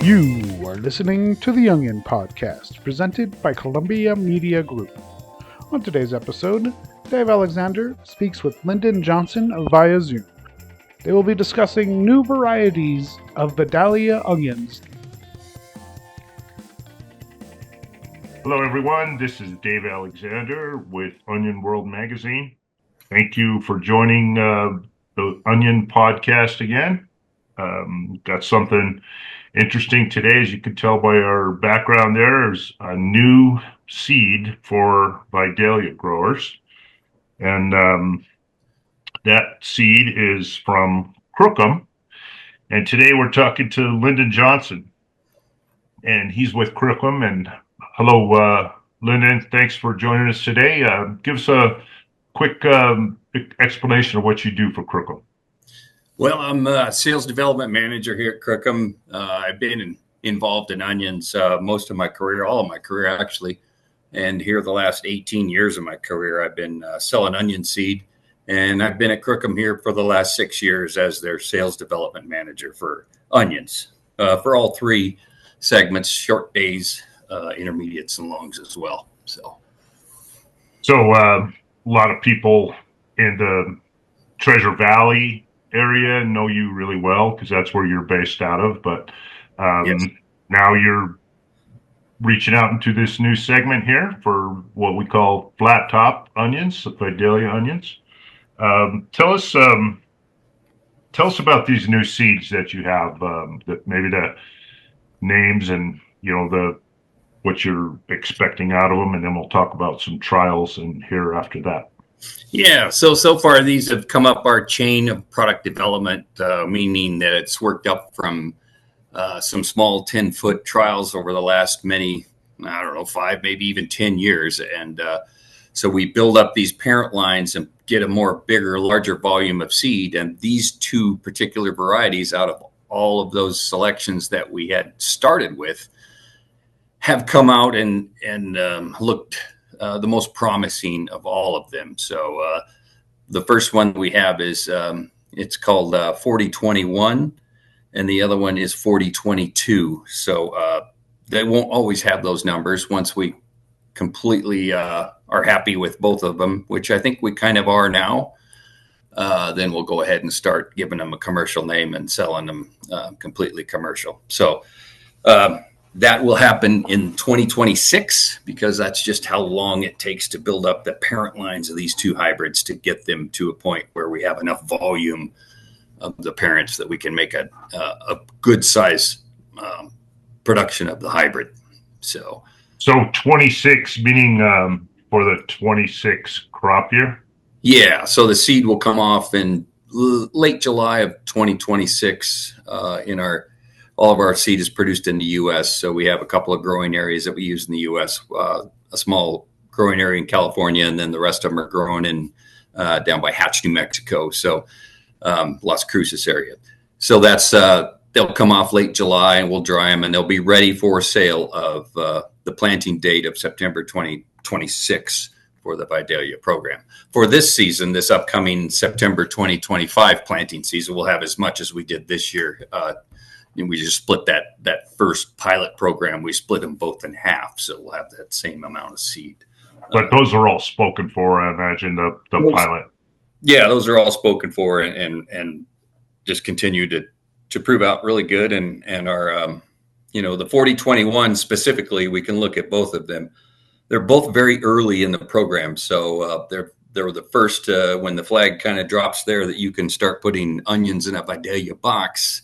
You are listening to the Onion Podcast, presented by Columbia Media Group. On today's episode, Dave Alexander speaks with Lyndon Johnson via Zoom. They will be discussing new varieties of Vidalia onions. Hello, everyone. This is Dave Alexander with Onion World Magazine. Thank you for joining the Onion Podcast again. Got something interesting today, as you can tell by our background. There's a new seed for Vidalia growers, and that seed is from Crookham. And today we're talking to Lyndon Johnson, and he's with Crookham. And hello, Lyndon. Thanks for joining us today. Give us a quick explanation of what you do for Crookham. Well, I'm a sales development manager here at Crookham. I've been involved in onions most of my career, all of my career actually. And here the last 18 years of my career, I've been selling onion seed. And I've been at Crookham here for the last 6 years as their sales development manager for onions for all three segments: short days, intermediates, and longs as well. So a lot of people in the Treasure Valley area know you really well because that's where you're based out of. But yes. Now you're reaching out into this new segment here for what we call flat top onions, Vidalia onions. Tell us about these new seeds that you have. That maybe the names and what you're expecting out of them, and then we'll talk about some trials and here after that. Yeah, so far these have come up our chain of product development, meaning that it's worked up from some small 10-foot trials over the last 5, maybe even 10 years. And so we build up these parent lines and get a larger volume of seed. And these two particular varieties out of all of those selections that we had started with have come out and looked the most promising of all of them. So the first one we have is it's called 4021, and the other one is 4022. So they won't always have those numbers. Once we completely are happy with both of them, which I think we kind of are now, then we'll go ahead and start giving them a commercial name and selling them completely commercial. So that will happen in 2026 because that's just how long it takes to build up the parent lines of these two hybrids to get them to a point where we have enough volume of the parents that we can make a good size production of the hybrid. So 26 meaning for the 26 crop year? Yeah. So the seed will come off in late July of 2026 all of our seed is produced in the U.S., so we have a couple of growing areas that we use in the U.S., a small growing area in California, and then the rest of them are grown in down by Hatch, New Mexico, so Las Cruces area. So that's they'll come off late July, and we'll dry them, and they'll be ready for sale of the planting date of September 2026 for the Vidalia program. For this season, this upcoming September 2025 planting season, we'll have as much as we did this year. And we just split that first pilot program. We split them both in half, so we'll have that same amount of seed. But those are all spoken for, I imagine, the pilot. Yeah, those are all spoken for, and just continue to prove out really good. And our the 4021 specifically, we can look at both of them. They're both very early in the program, so they're the first when the flag kind of drops there that you can start putting onions in a Vidalia box,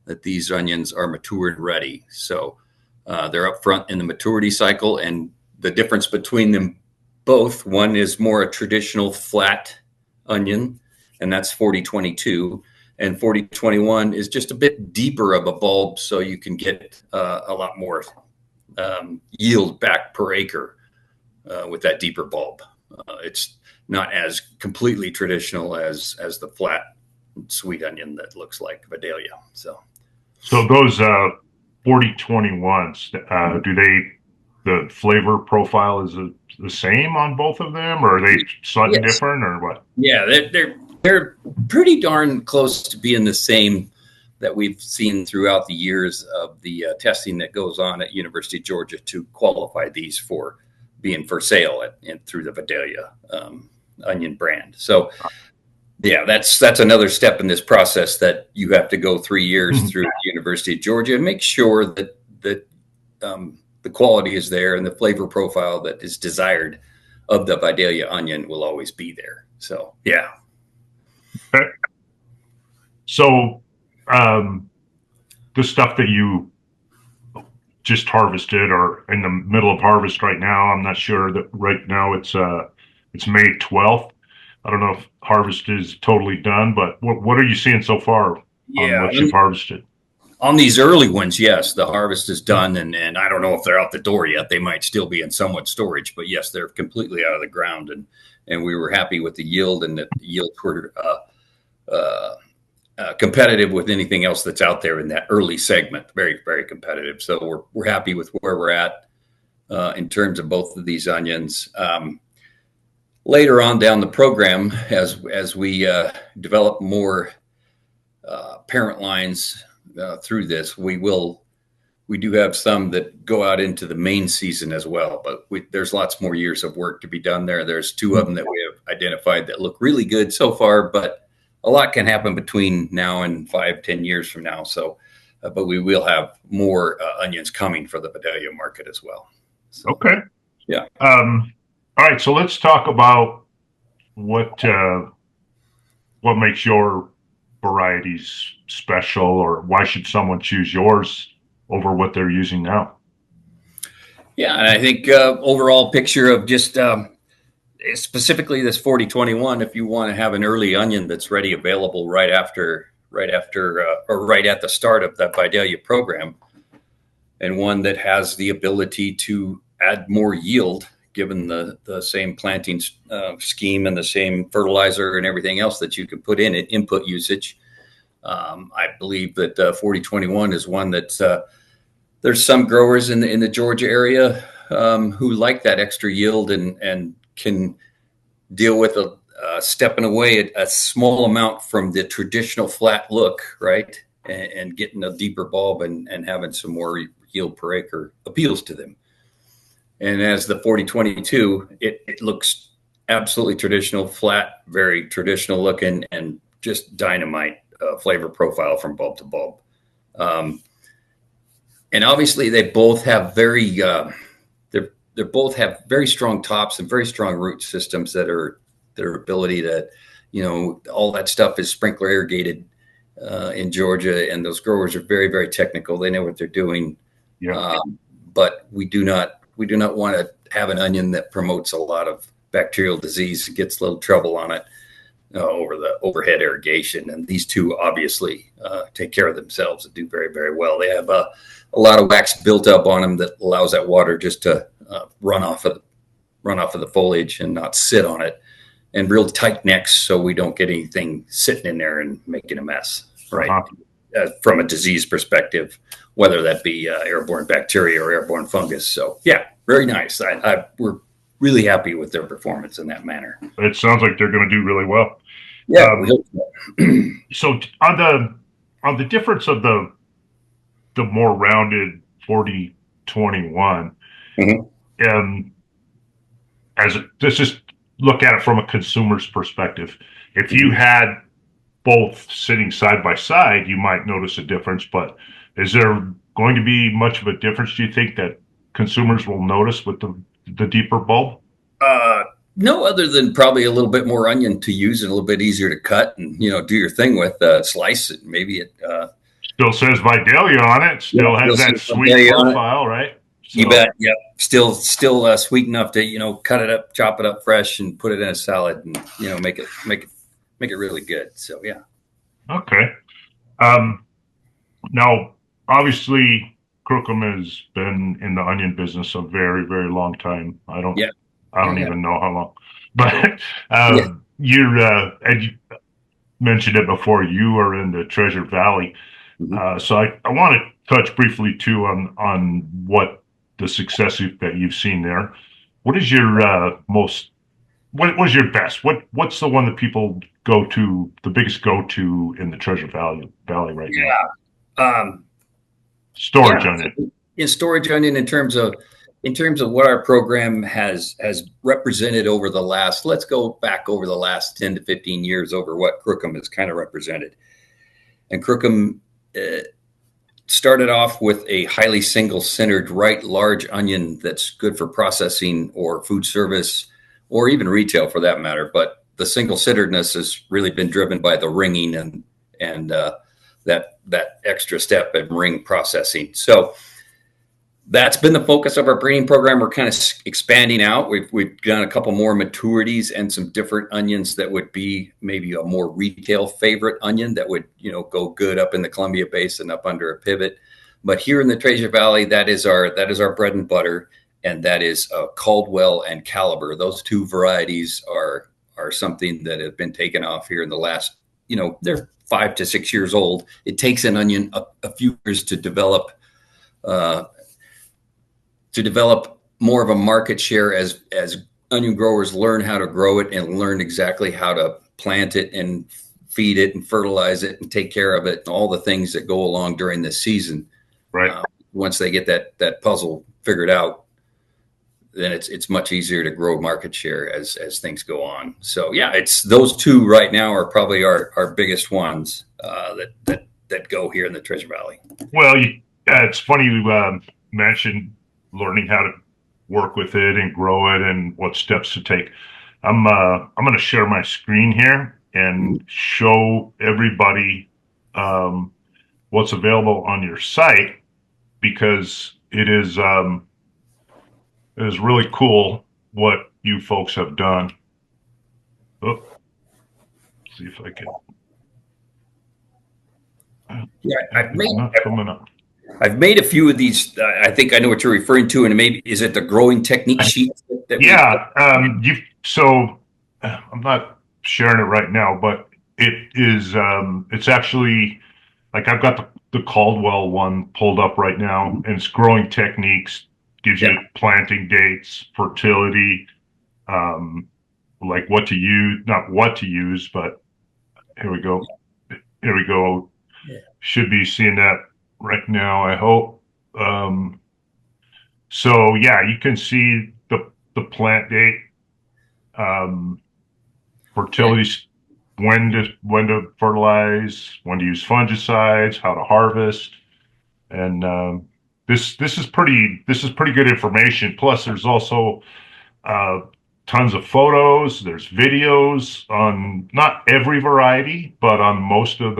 that these onions are mature and ready. So they're up front in the maturity cycle, and the difference between them both, one is more a traditional flat onion, and that's 4022, and 4021 is just a bit deeper of a bulb, so you can get a lot more yield back per acre with that deeper bulb. It's not as completely traditional as the flat sweet onion that looks like Vidalia. So those 4021s, the flavor profile is the same on both of them, or are they slightly different, or what? Yeah, they're pretty darn close to being the same that we've seen throughout the years of the testing that goes on at University of Georgia to qualify these for being for sale through the Vidalia onion brand. So yeah, that's another step in this process that you have to go 3 years through the University of Georgia and make sure that the quality is there and the flavor profile that is desired of the Vidalia onion will always be there. So yeah. Okay. So the stuff that you just harvested or in the middle of harvest right now, I'm not sure that right now it's May 12th. I don't know if harvest is totally done, but what are you seeing so far on what you've harvested? On these early ones, yes, the harvest is done, and I don't know if they're out the door yet. They might still be in somewhat storage, but yes, they're completely out of the ground, and we were happy with the yield, and the yields were competitive with anything else that's out there in that early segment. Very, very competitive. So we're happy with where we're at in terms of both of these onions. Later on down the program, as we develop more parent lines through this, we do have some that go out into the main season as well, but there's lots more years of work to be done there. There's 2 of them that we have identified that look really good so far, but a lot can happen between now and 5-10 years from now. So, but we will have more onions coming for the Vidalia market as well. So, okay. Yeah. All right. So let's talk about what makes your varieties special, or why should someone choose yours over what they're using now? Yeah, and I think overall picture of just specifically this 4021, if you want to have an early onion that's ready, available right after or right at the start of that Vidalia program, and one that has the ability to add more yield given the same planting scheme and the same fertilizer and everything else that you can put in it, input usage. I believe that 4021 is one that there's some growers in the Georgia area who like that extra yield and can deal with stepping away a small amount from the traditional flat look, right? And getting a deeper bulb and having some more yield per acre appeals to them. And as the 4022, it looks absolutely traditional, flat, very traditional looking, and just dynamite flavor profile from bulb to bulb. And obviously, they both have they both have very strong tops and very strong root systems that are their ability to, all that stuff is sprinkler irrigated in Georgia, and those growers are very, very technical. They know what they're doing. Yeah. But we do not want to have an onion that promotes a lot of bacterial disease and gets a little trouble on it over the overhead irrigation. And these two obviously take care of themselves and do very, very well. They have a lot of wax built up on them that allows that water just to run off of the foliage and not sit on it, and real tight necks so we don't get anything sitting in there and making a mess, right? From a disease perspective, whether that be airborne bacteria or airborne fungus. So yeah, very nice. We're really happy with their performance in that manner. It sounds like they're going to do really well. Yeah. We hope so. So on the difference of the more rounded 4021, let's just look at it from a consumer's perspective. If you had both sitting side by side, you might notice a difference, but is there going to be much of a difference, do you think, that consumers will notice with the deeper bulb? No, other than probably a little bit more onion to use and a little bit easier to cut and, do your thing with, slice it. Maybe it still says Vidalia on it. Still has that sweet profile, right? So. You bet. Yeah. Still sweet enough to, cut it up, chop it up fresh and put it in a salad and, make it really good. So, yeah. Okay. Now, obviously, Crookham has been in the onion business a very, very long time. I don't even know how long, but you're, as you mentioned it before, you are in the Treasure Valley. So I want to touch briefly too on what the success that you've seen there. What is your what was your best? What's the one that people go to, the biggest go to in the Treasure Valley right now? Storage onion. In storage onion, in terms of what our program has represented over the last, let's go back over the last 10 to 15 years over what Crookham has kind of represented. And Crookham started off with a highly single-centered, right large onion that's good for processing or food service or even retail for that matter. But the single-centeredness has really been driven by the ringing and that extra step in ring processing. So that's been the focus of our breeding program. We're kind of expanding out. We've done a couple more maturities and some different onions that would be maybe a more retail favorite onion that would, go good up in the Columbia Basin, up under a pivot. But here in the Treasure Valley, that is our bread and butter, and that is Caldwell and Caliber. Those two varieties are something that have been taken off here in the last, they're 5 to 6 years old. It takes an onion a few years to develop more of a market share as onion growers learn how to grow it and learn exactly how to plant it and feed it and fertilize it and take care of it and all the things that go along during the season. Right. Once they get that puzzle figured out, then it's much easier to grow market share as things go on. So yeah, it's those two right now are probably our biggest ones that go here in the Treasure Valley. Well, it's funny you mentioned learning how to work with it and grow it and what steps to take. I'm going to share my screen here and show everybody what's available on your site, because it is really cool what you folks have done. Oh, see if I can. Yeah, coming up. I've made a few of these. I think I know what you're referring to, and maybe is it the growing technique sheet? So I'm not sharing it right now, but it is. It's actually like I've got the Caldwell one pulled up right now, and it's growing techniques. Gives you planting dates, fertility, like what to use, not what to use, but here we go. Here we go. Yeah. Should be seeing that right now, I hope. So yeah, you can see the plant date, fertility, when to fertilize, when to use fungicides, how to harvest, and this is pretty good information. Plus, there's also tons of photos. There's videos on not every variety, but on most of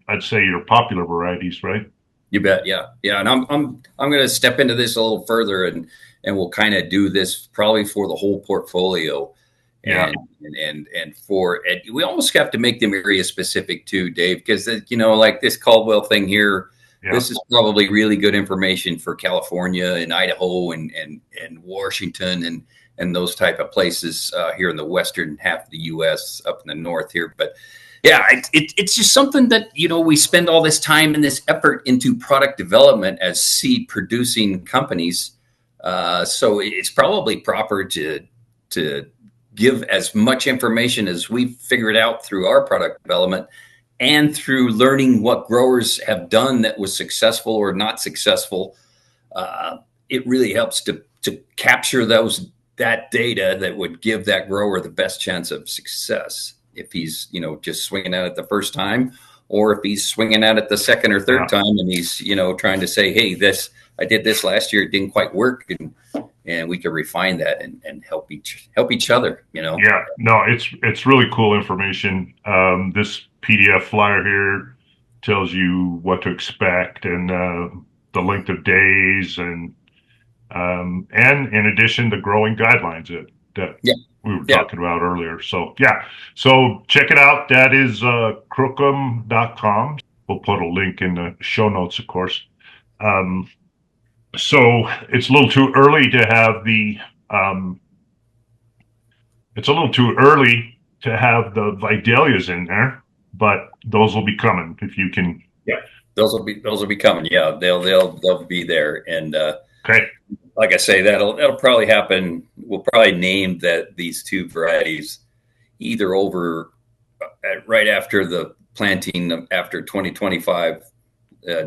I'd say your popular varieties, right? You bet, yeah. And I'm going to step into this a little further, and we'll kind of do this probably for the whole portfolio. Yeah. And we almost have to make them area specific too, Dave, because like this Caldwell thing here. Yeah. This is probably really good information for California and Idaho and Washington and those type of places here in the western half of the U.S. up in the north here. But yeah, it's just something that, we spend all this time and this effort into product development as seed producing companies. So it's probably proper to give as much information as we've figured out through our product development and through learning what growers have done that was successful or not successful. It really helps to capture that data that would give that grower the best chance of success. If he's, just swinging at it the first time, or if he's swinging at it the second or third time and he's, trying to say, hey, I did this last year, it didn't quite work. And we can refine that and help each other, Yeah, no, it's really cool information. This PDF flyer here tells you what to expect and the length of days and in addition, the growing guidelines that we were talking about earlier. So so check it out. That is crookham.com. We'll put a link in the show notes, of course. So it's a little too early to have the Vidalias in there, but those will be coming if you can. Yeah, those will be coming. Yeah, they'll be there. And okay, like I say, that'll probably happen. We'll probably name these two varieties either over right after the planting after 2025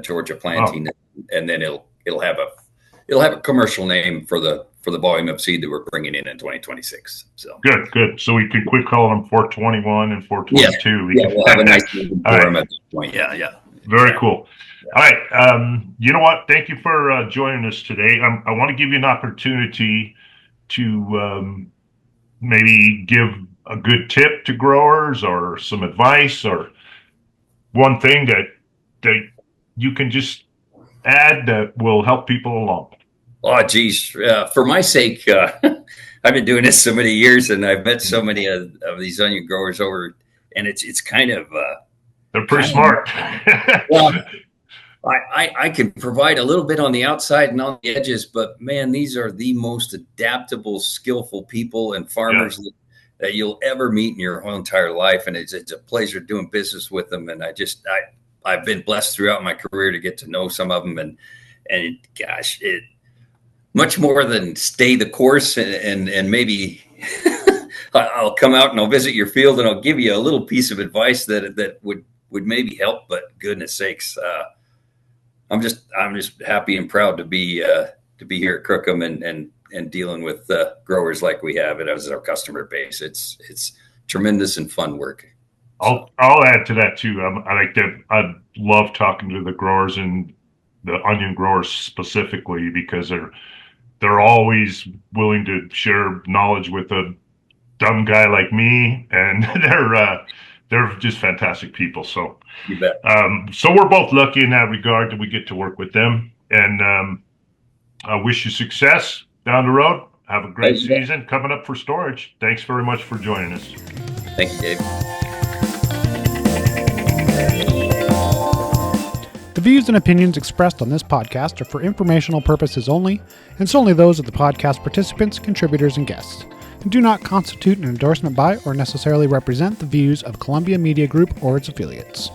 Georgia planting, and then it'll have a commercial name for the volume of seed that we're bringing in 2026. So good. So we could quit calling them 421 and 422. Yeah, we'll have a nice name for them at this point. Yeah. Very cool. All right. You know what? Thank you for joining us today. I want to give you an opportunity to maybe give a good tip to growers or some advice or one thing that you can just add that will help people along. Oh, geez. For my sake, I've been doing this so many years, and I've met so many of these onion growers over, and it's kind of they're pretty smart. Well, I can provide a little bit on the outside and on the edges, but man, these are the most adaptable, skillful people and farmers that you'll ever meet in your whole entire life. And it's a pleasure doing business with them. And I've been blessed throughout my career to get to know some of them. And gosh, it much more than stay the course and maybe I'll come out and I'll visit your field and I'll give you a little piece of advice that would maybe help. But goodness sakes, I'm just happy and proud to be here at Crookham and dealing with growers like we have it as our customer base. It's tremendous and fun work. I'll add to that too. I like that. I love talking to the growers and the onion growers specifically because they're always willing to share knowledge with a dumb guy like me, and they're just fantastic people. So you bet. So we're both lucky in that regard that we get to work with them, and I wish you success down the road. Have a great season coming up for storage. Thanks very much for joining us. Thank you, Dave. The views and opinions expressed on this podcast are for informational purposes only, and solely those of the podcast participants, contributors, and guests, and do not constitute an endorsement by or necessarily represent the views of Columbia Media Group or its affiliates.